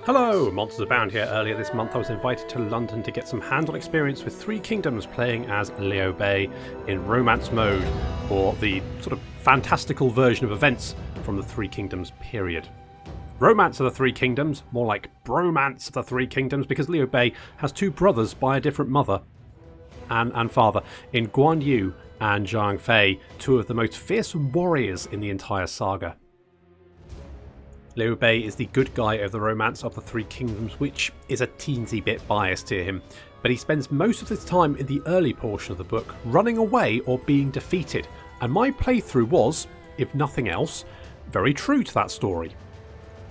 Hello, Monsters Abound here. Earlier this month I was invited to London to get some hands-on experience with Three Kingdoms playing as Liu Bei in romance mode, or the sort of fantastical version of events from the Three Kingdoms period. Romance of the Three Kingdoms, more like bromance of the Three Kingdoms, because Liu Bei has two brothers by a different mother and father in Guan Yu and Zhang Fei, two of the most fearsome warriors in the entire saga. Liu Bei is the good guy of the romance of the Three Kingdoms, which is a teensy bit biased to him, but he spends most of his time in the early portion of the book running away or being defeated, and my playthrough was, if nothing else, very true to that story.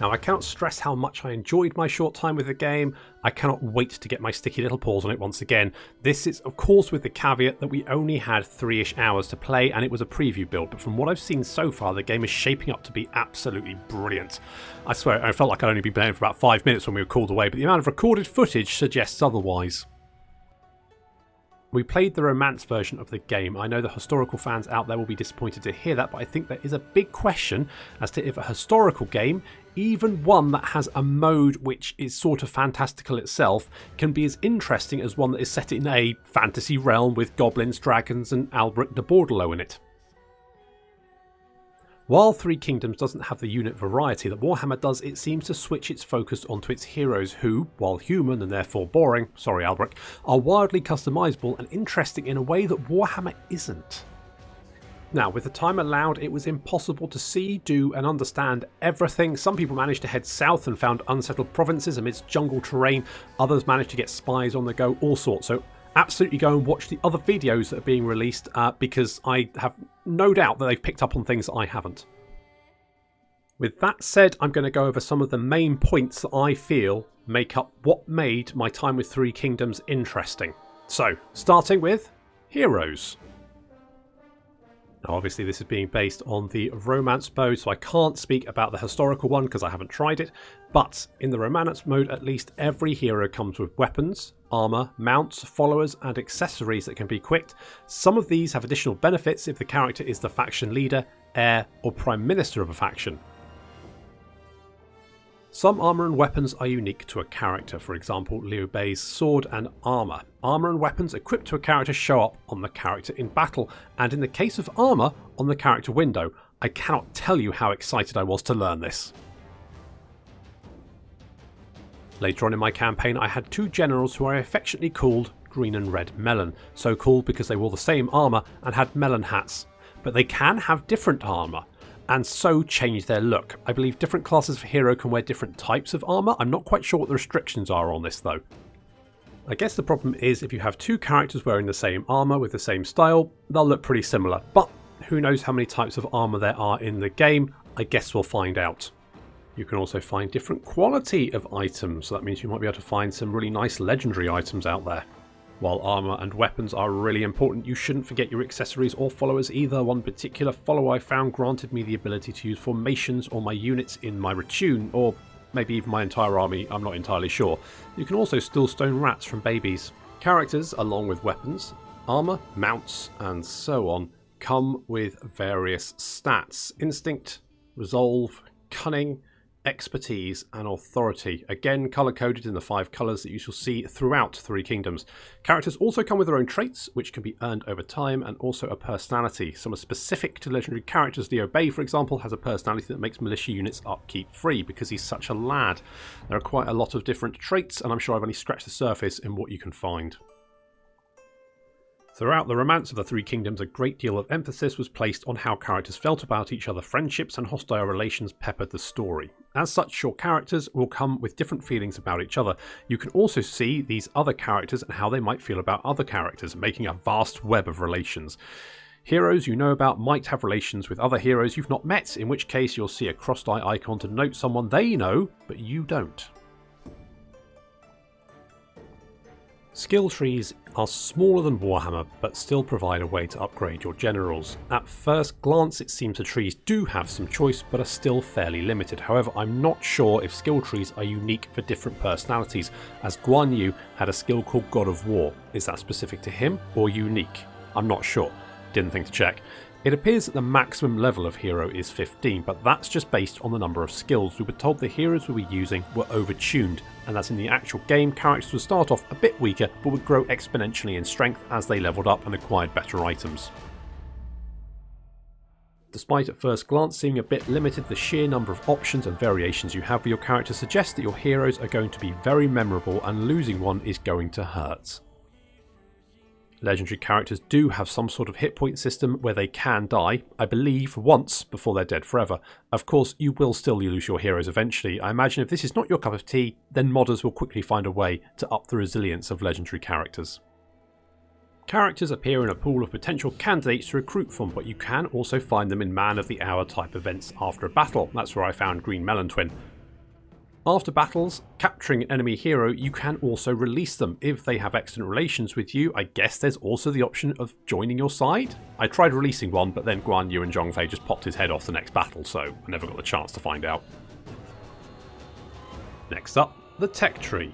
Now, I cannot stress how much I enjoyed my short time with the game. I cannot wait to get my sticky little paws on it once again. This is, of course, with the caveat that we only had 3-ish hours to play and it was a preview build, but from what I've seen so far, the game is shaping up to be absolutely brilliant. I swear, I felt like I'd only been playing for about 5 minutes when we were called away, but the amount of recorded footage suggests otherwise. We played the romance version of the game. I know the historical fans out there will be disappointed to hear that, but I think there is a big question as to if a historical game, even one that has a mode which is sort of fantastical itself, can be as interesting as one that is set in a fantasy realm with goblins, dragons and Albrecht de Bordelot in it. While Three Kingdoms doesn't have the unit variety that Warhammer does, it seems to switch its focus onto its heroes who, while human and therefore boring, sorry Albrecht, are wildly customisable and interesting in a way that Warhammer isn't. Now, with the time allowed, it was impossible to see, do and understand everything. Some people managed to head south and found unsettled provinces amidst jungle terrain, others managed to get spies on the go, all sorts. So absolutely go and watch the other videos that are being released because I have no doubt that they've picked up on things that I haven't. With that said, I'm going to go over some of the main points that I feel make up what made my time with Three Kingdoms interesting. So, starting with heroes. Now, obviously this is being based on the romance mode, so I can't speak about the historical one because I haven't tried it, but in the romance mode at least every hero comes with weapons, armour, mounts, followers and accessories that can be equipped. Some of these have additional benefits if the character is the faction leader, heir or prime minister of a faction. Some armour and weapons are unique to a character, for example Liu Bei's sword and armour. Armour and weapons equipped to a character show up on the character in battle, and in the case of armour, on the character window. I cannot tell you how excited I was to learn this. Later on in my campaign I had two generals who I affectionately called Green and Red Melon, so called because they wore the same armour and had melon hats, but they can have different armour and so change their look. I believe different classes of hero can wear different types of armour. I'm not quite sure what the restrictions are on this though. I guess the problem is if you have two characters wearing the same armour with the same style, they'll look pretty similar, but who knows how many types of armour there are in the game. I guess we'll find out. You can also find different quality of items, so that means you might be able to find some really nice legendary items out there. While armour and weapons are really important, you shouldn't forget your accessories or followers either. One particular follower I found granted me the ability to use formations or my units in my Retune, or maybe even my entire army, I'm not entirely sure. You can also steal stone rats from babies. Characters, along with weapons, armour, mounts and so on, come with various stats. Instinct, resolve, cunning, expertise and authority, again colour coded in the 5 colours that you shall see throughout Three Kingdoms. Characters also come with their own traits which can be earned over time, and also a personality. Some are specific to legendary characters. Liu Bei, for example, has a personality that makes militia units upkeep free because he's such a lad. There are quite a lot of different traits and I'm sure I've only scratched the surface in what you can find. Throughout the romance of the Three Kingdoms, a great deal of emphasis was placed on how characters felt about each other. Friendships and hostile relations peppered the story. As such, your characters will come with different feelings about each other. You can also see these other characters and how they might feel about other characters, making a vast web of relations. Heroes you know about might have relations with other heroes you've not met, in which case you'll see a crossed eye icon to note someone they know, but you don't. Skill trees are smaller than Warhammer, but still provide a way to upgrade your generals. At first glance it seems the trees do have some choice, but are still fairly limited. However, I'm not sure if skill trees are unique for different personalities, as Guan Yu had a skill called God of War. Is that specific to him or unique? I'm not sure. Didn't think to check. It appears that the maximum level of hero is 15, but that's just based on the number of skills. We were told the heroes we were using were overtuned, and that in the actual game, characters would start off a bit weaker, but would grow exponentially in strength as they leveled up and acquired better items. Despite at first glance seeming a bit limited, the sheer number of options and variations you have for your character suggests that your heroes are going to be very memorable, and losing one is going to hurt. Legendary characters do have some sort of hit point system where they can die, I believe once before they're dead forever. Of course, you will still lose your heroes eventually. I imagine if this is not your cup of tea, then modders will quickly find a way to up the resilience of legendary characters. Characters appear in a pool of potential candidates to recruit from, but you can also find them in Man of the Hour type events after a battle. That's where I found Green Melon Twin. After battles, capturing an enemy hero, you can also release them. If they have excellent relations with you, I guess there's also the option of joining your side. I tried releasing one, but then Guan Yu and Zhongfei just popped his head off the next battle, so I never got the chance to find out. Next up, the tech tree.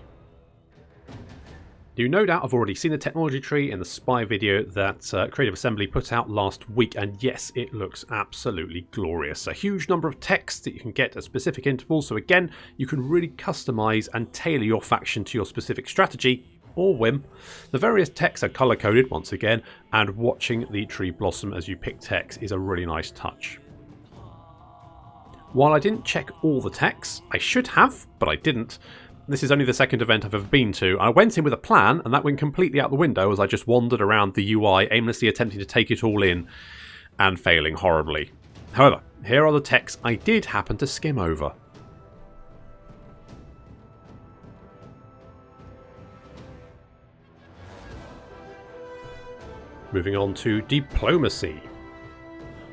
You no doubt have already seen the technology tree in the spy video that Creative Assembly put out last week, and yes, it looks absolutely glorious. A huge number of texts that you can get at specific intervals, so again, you can really customise and tailor your faction to your specific strategy or whim. The various texts are colour coded once again, and watching the tree blossom as you pick text is a really nice touch. While I didn't check all the texts, I should have, but I didn't. This is only the second event I've ever been to. I went in with a plan, and that went completely out the window as I just wandered around the UI, aimlessly attempting to take it all in, and failing horribly. However, here are the texts I did happen to skim over. Moving on to diplomacy.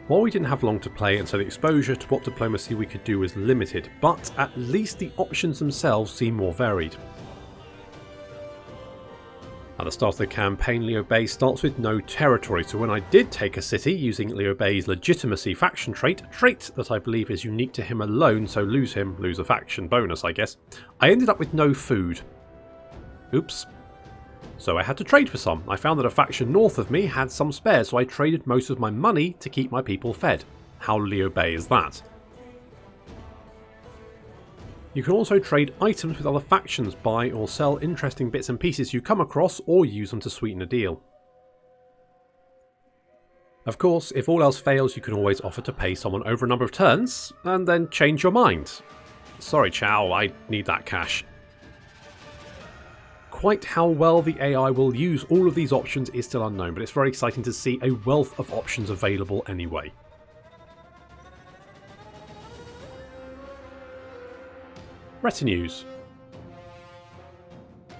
While we didn't have long to play, and so the exposure to what diplomacy we could do was limited, but at least the options themselves seem more varied. At the start of the campaign, Liu Bei starts with no territory, so when I did take a city using Liu Bei's legitimacy faction trait, a trait that I believe is unique to him alone, so lose him, lose a faction bonus I guess, I ended up with no food. Oops. So I had to trade for some. I found that a faction north of me had some spare, so I traded most of my money to keep my people fed. How Liu Bei is that? You can also trade items with other factions, buy or sell interesting bits and pieces you come across, or use them to sweeten a deal. Of course, if all else fails, you can always offer to pay someone over a number of turns, and then change your mind. Sorry Chow, I need that cash. Quite how well the AI will use all of these options is still unknown, but it's very exciting to see a wealth of options available anyway. Retinues.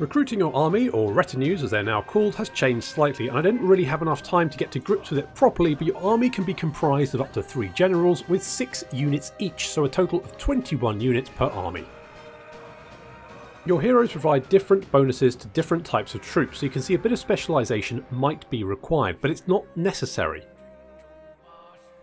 Recruiting your army, or retinues as they're now called, has changed slightly, and I didn't really have enough time to get to grips with it properly, but your army can be comprised of up to 3 generals with 6 units each, so a total of 21 units per army. Your heroes provide different bonuses to different types of troops, so you can see a bit of specialisation might be required, but it's not necessary.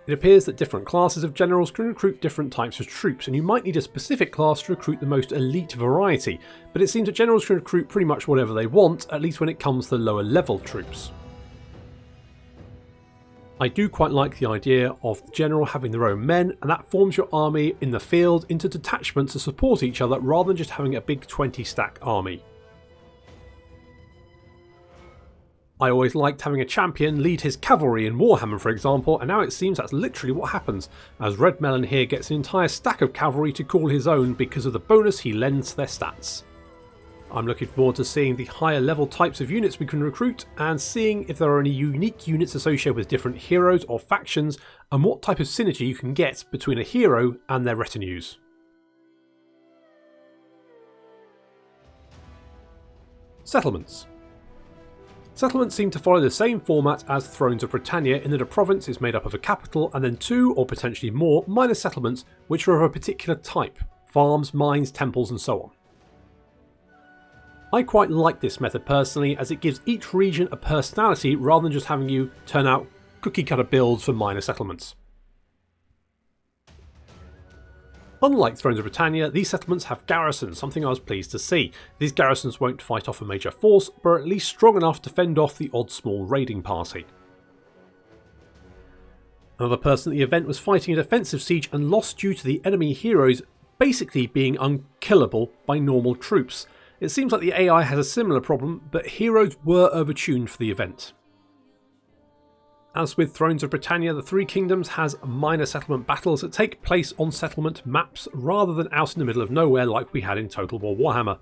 It appears that different classes of generals can recruit different types of troops, and you might need a specific class to recruit the most elite variety, but it seems that generals can recruit pretty much whatever they want, at least when it comes to lower level troops. I do quite like the idea of the general having their own men, and that forms your army in the field into detachments to support each other rather than just having a big 20 stack army. I always liked having a champion lead his cavalry in Warhammer for example, and now it seems that's literally what happens, as Red Melon here gets an entire stack of cavalry to call his own because of the bonus he lends to their stats. I'm looking forward to seeing the higher level types of units we can recruit, and seeing if there are any unique units associated with different heroes or factions, and what type of synergy you can get between a hero and their retinues. Settlements. Settlements seem to follow the same format as Thrones of Britannia, in that a province is made up of a capital and then 2 or potentially more minor settlements which are of a particular type: farms, mines, temples and so on. I quite like this method personally, as it gives each region a personality rather than just having you turn out cookie cutter builds for minor settlements. Unlike Thrones of Britannia, these settlements have garrisons, something I was pleased to see. These garrisons won't fight off a major force, but are at least strong enough to fend off the odd small raiding party. Another person at the event was fighting a defensive siege and lost due to the enemy heroes basically being unkillable by normal troops. It seems like the AI has a similar problem, but heroes were overtuned for the event. As with Thrones of Britannia, the Three Kingdoms has minor settlement battles that take place on settlement maps rather than out in the middle of nowhere like we had in Total War Warhammer.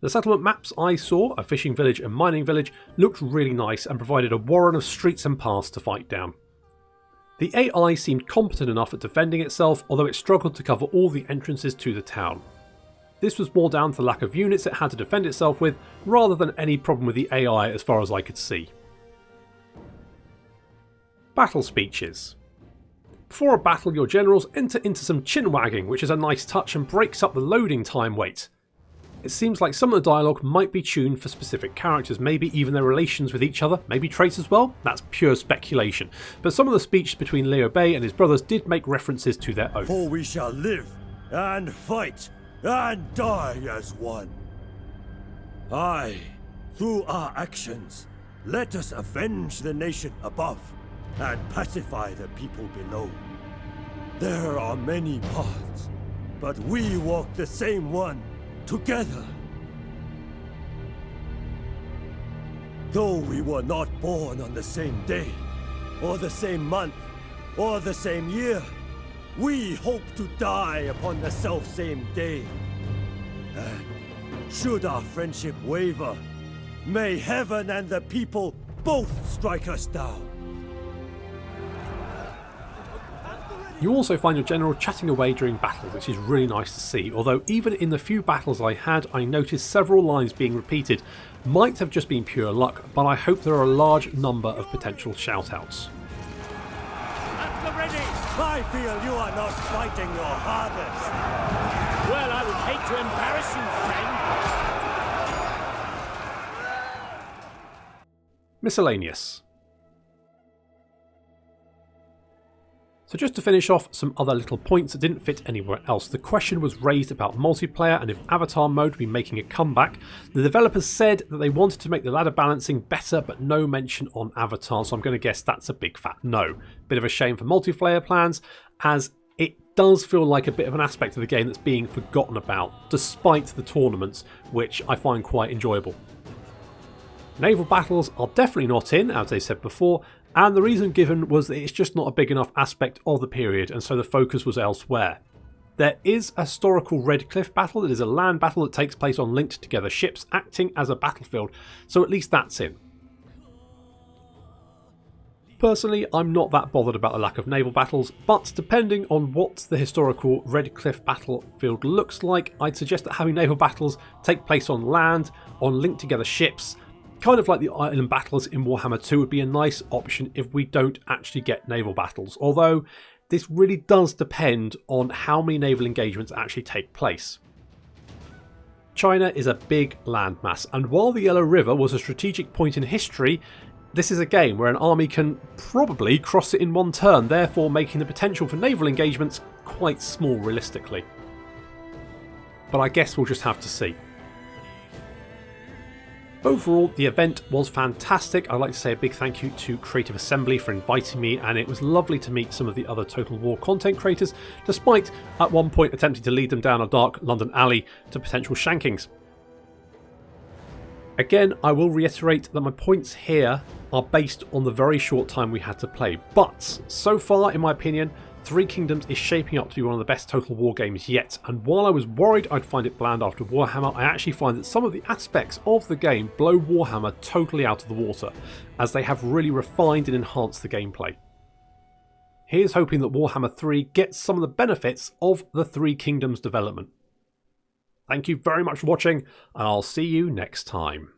The settlement maps I saw, a fishing village and mining village, looked really nice and provided a warren of streets and paths to fight down. The AI seemed competent enough at defending itself, although it struggled to cover all the entrances to the town. This was more down to the lack of units it had to defend itself with, rather than any problem with the AI as far as I could see. Battle speeches. Before a battle, your generals enter into some chin wagging, which is a nice touch and breaks up the loading time wait. It seems like some of the dialogue might be tuned for specific characters, maybe even their relations with each other, maybe traits as well. That's pure speculation. But some of the speech between Liu Bei and his brothers did make references to their oath. For we shall live and fight and die as one. Aye, through our actions, let us avenge the nation above and pacify the people below. There are many paths, but we walk the same one together. Though we were not born on the same day, or the same month, or the same year, we hope to die upon the self-same day. And should our friendship waver, may heaven and the people both strike us down. You also find your general chatting away during battle, which is really nice to see, although even in the few battles I had, I noticed several lines being repeated. Might have just been pure luck, but I hope there are a large number of potential shoutouts. At the ready! I feel you are not fighting your hardest. Well, I would hate to embarrass you, friend. Miscellaneous. So just to finish off some other little points that didn't fit anywhere else. The question was raised about multiplayer and if Avatar mode would be making a comeback. The developers said that they wanted to make the ladder balancing better, but no mention on Avatar, so I'm going to guess that's a big fat no. Bit of a shame for multiplayer plans, as it does feel like a bit of an aspect of the game that's being forgotten about, despite the tournaments, which I find quite enjoyable. Naval battles are definitely not in, as they said before, and the reason given was that it's just not a big enough aspect of the period, and so the focus was elsewhere. There is a historical Red Cliff battle that is a land battle that takes place on linked together ships acting as a battlefield, so at least that's in. Personally, I'm not that bothered about the lack of naval battles, but depending on what the historical Red Cliff battlefield looks like, I'd suggest that having naval battles take place on land, on linked together ships, kind of like the island battles in Warhammer 2 would be a nice option if we don't actually get naval battles, although this really does depend on how many naval engagements actually take place. China is a big landmass, and while the Yellow River was a strategic point in history, this is a game where an army can probably cross it in one turn, therefore making the potential for naval engagements quite small realistically. But I guess we'll just have to see. Overall, the event was fantastic. I'd like to say a big thank you to Creative Assembly for inviting me, and it was lovely to meet some of the other Total War content creators, despite at one point attempting to lead them down a dark London alley to potential shankings. Again, I will reiterate that my points here are based on the very short time we had to play, but so far, in my opinion, Three Kingdoms is shaping up to be one of the best Total War games yet, and while I was worried I'd find it bland after Warhammer, I actually find that some of the aspects of the game blow Warhammer totally out of the water, as they have really refined and enhanced the gameplay. Here's hoping that Warhammer 3 gets some of the benefits of the Three Kingdoms development. Thank you very much for watching, and I'll see you next time.